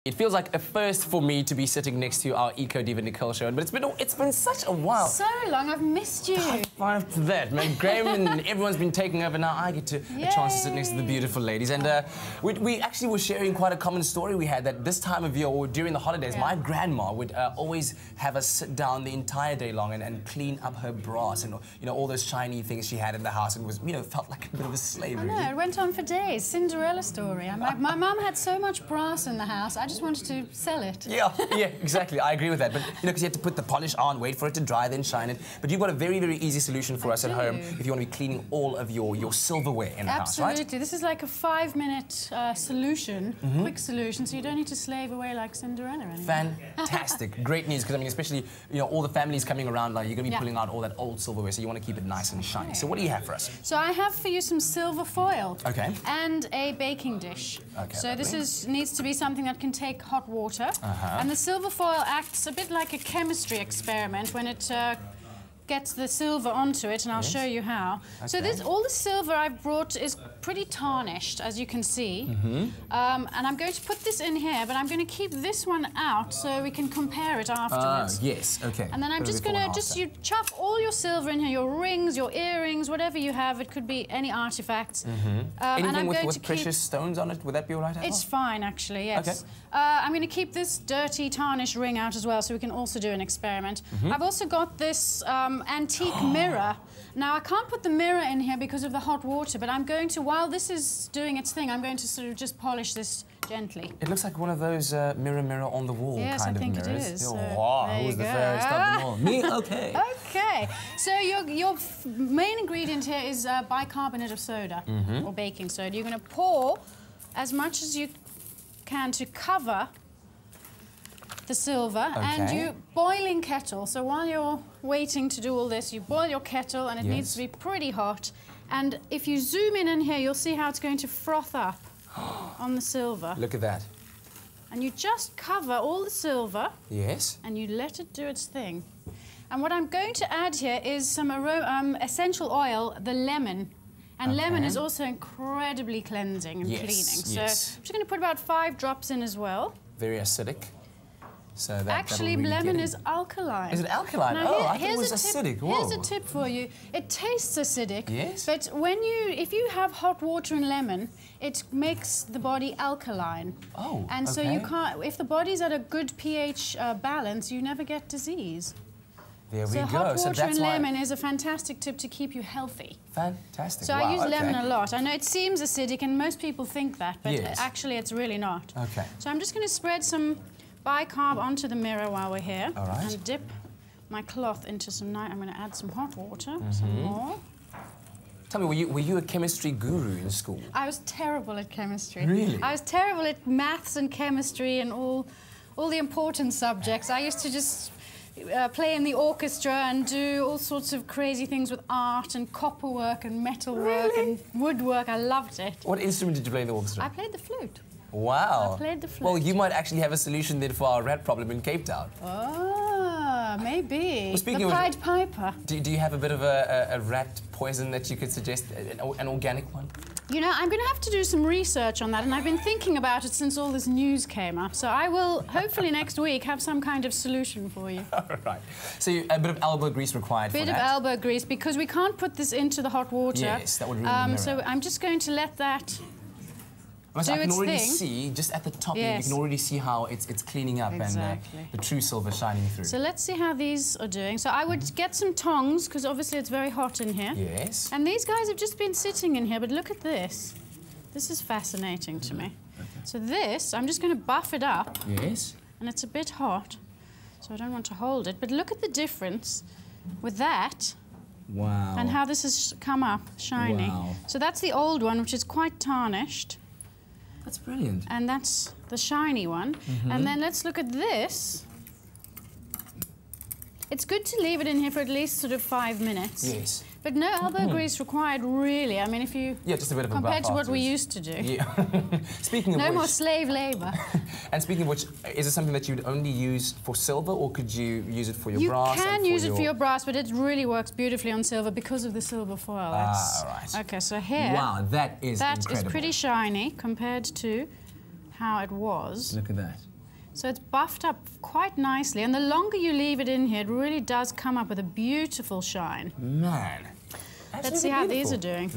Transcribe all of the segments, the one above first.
It feels like a first for me to be sitting next to our Eco Diva Nicole show, but it's been such a while. So long, I've missed you. High five to that, man. Graham and everyone's been taking over. Now I get a chance to sit next to the beautiful ladies. And we actually were sharing quite a common story we had, that this time of year or during the holidays, my grandma would always have us sit down the entire day long and clean up her brass and all those shiny things she had in the house, and was felt like a bit of a slave. I know, it went on for days. Cinderella story. My mum had so much brass in the house. I just wanted to sell it. Yeah, exactly. I agree with that. But because you had to put the polish on, wait for it to dry, then shine it. But you've got a very, very easy solution for us at home if you want to be cleaning all of your silverware in the house, right? Absolutely. This is like a 5-minute solution, quick solution, so you don't need to slave away like Cinderella anymore. Fantastic. Great news, because I mean, especially all the families coming around, like you're going to be pulling out all that old silverware, so you want to keep it nice and shiny. So what do you have for us? So I have for you some silver foil. Okay. And a baking dish. Okay. So this needs to be something that can take hot water. And the silver foil acts a bit like a chemistry experiment when it gets the silver onto it, and I'll show you how. So all the silver I've brought is pretty tarnished, as you can see. And I'm going to put this in here, but I'm going to keep this one out so we can compare it afterwards. Yes, okay. And then I'm just going to you chuck all your silver in here, your rings, your earrings, whatever you have. It could be any artifacts. Anything with precious stones on it, would that be all right? It's fine, actually, yes. Okay. I'm going to keep this dirty, tarnished ring out as well, so we can also do an experiment. I've also got this antique mirror. Now, I can't put the mirror in here because of the hot water, but I'm going to, while this is doing its thing, I'm going to sort of just polish this gently. It looks like one of those mirror on the wall kind of mirrors. Yes, I think it is. Oh, wow, who's the fairest of them all? Me? Okay. Okay. So your main ingredient here is bicarbonate of soda, or baking soda. You're going to pour as much as you can to cover the silver, and you boiling kettle. So while you're waiting to do all this, you boil your kettle, and it needs to be pretty hot. And if you zoom in here, you'll see how it's going to froth up on the silver. Look at that. And you just cover all the silver. Yes. And you let it do its thing. And what I'm going to add here is some essential oil, the lemon. And lemon is also incredibly cleansing and cleaning. So I'm just going to put about 5 drops in as well. Very acidic. So that actually, really lemon is alkaline. Is it alkaline? Now, I thought it was acidic. Here's a tip for you. It tastes acidic. Yes. But if you have hot water and lemon, it makes the body alkaline. Oh. And so you can't. If the body's at a good pH balance, you never get disease. There we go. Hot water and lemon is a fantastic tip to keep you healthy. Fantastic. So I use lemon a lot. I know it seems acidic, and most people think that, but actually it's really not. Okay. So I'm just going to spread some bicarb onto the mirror while we're here. All right. And dip my cloth into some I'm going to add some hot water, some more. Tell me, were you a chemistry guru in school? I was terrible at chemistry. Really? I was terrible at maths and chemistry and all the important subjects. I used to just play in the orchestra and do all sorts of crazy things with art and copper work and metal work and woodwork. I loved it. What instrument did you play in the orchestra? I played the flute. Wow. I played the flute. Well, you might actually have a solution then for our rat problem in Cape Town. Oh, maybe. Well, speaking the Pied Piper. Do you have a bit of a rat poison that you could suggest, an organic one? You know, I'm going to have to do some research on that, and I've been thinking about it since all this news came up. So I will, hopefully next week, have some kind of solution for you. All right. So a bit of elbow grease required for that. A bit of elbow grease, because we can't put this into the hot water. Yes, that would ruin the mirror. So I'm just going to let that I can already see, just at the top here, you can already see how it's cleaning up and the true silver shining through. So let's see how these are doing. So I would get some tongs, because obviously it's very hot in here. Yes. And these guys have just been sitting in here, but look at this. This is fascinating to me. Okay. So this, I'm just going to buff it up. Yes. And it's a bit hot, so I don't want to hold it. But look at the difference with that. Wow. And how this has come up, shiny. Wow. So that's the old one, which is quite tarnished. That's brilliant. And that's the shiny one. And then let's look at this. It's good to leave it in here for at least sort of 5 minutes. Yes. But no elbow grease required, really. I mean, if you... Yeah, just a bit of a compared to what afterwards. we used to do. Yeah. Speaking of no which... more slave labour. And speaking of which, is it something that you'd only use for silver, or could you use it for your brass? You can use it for your brass, but it really works beautifully on silver because of the silver foil. Right. Okay, so here... Wow, that is incredible. That is pretty shiny compared to how it was. Look at that. So it's buffed up quite nicely, and the longer you leave it in here, it really does come up with a beautiful shine. Man. Let's see how these are doing.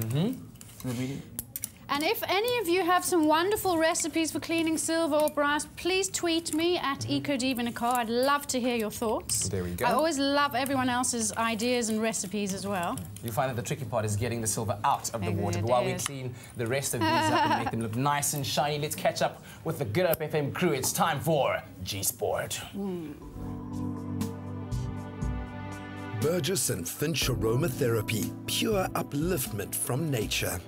And if any of you have some wonderful recipes for cleaning silver or brass, please tweet me at EcoDiva. I'd love to hear your thoughts. There we go. I always love everyone else's ideas and recipes as well. You find that the tricky part is getting the silver out of the water. It But while we is. clean the rest of these up and make them look nice and shiny, let's catch up with the Good Up FM crew. It's time for G-Sport. Burgess and Finch aromatherapy, pure upliftment from nature.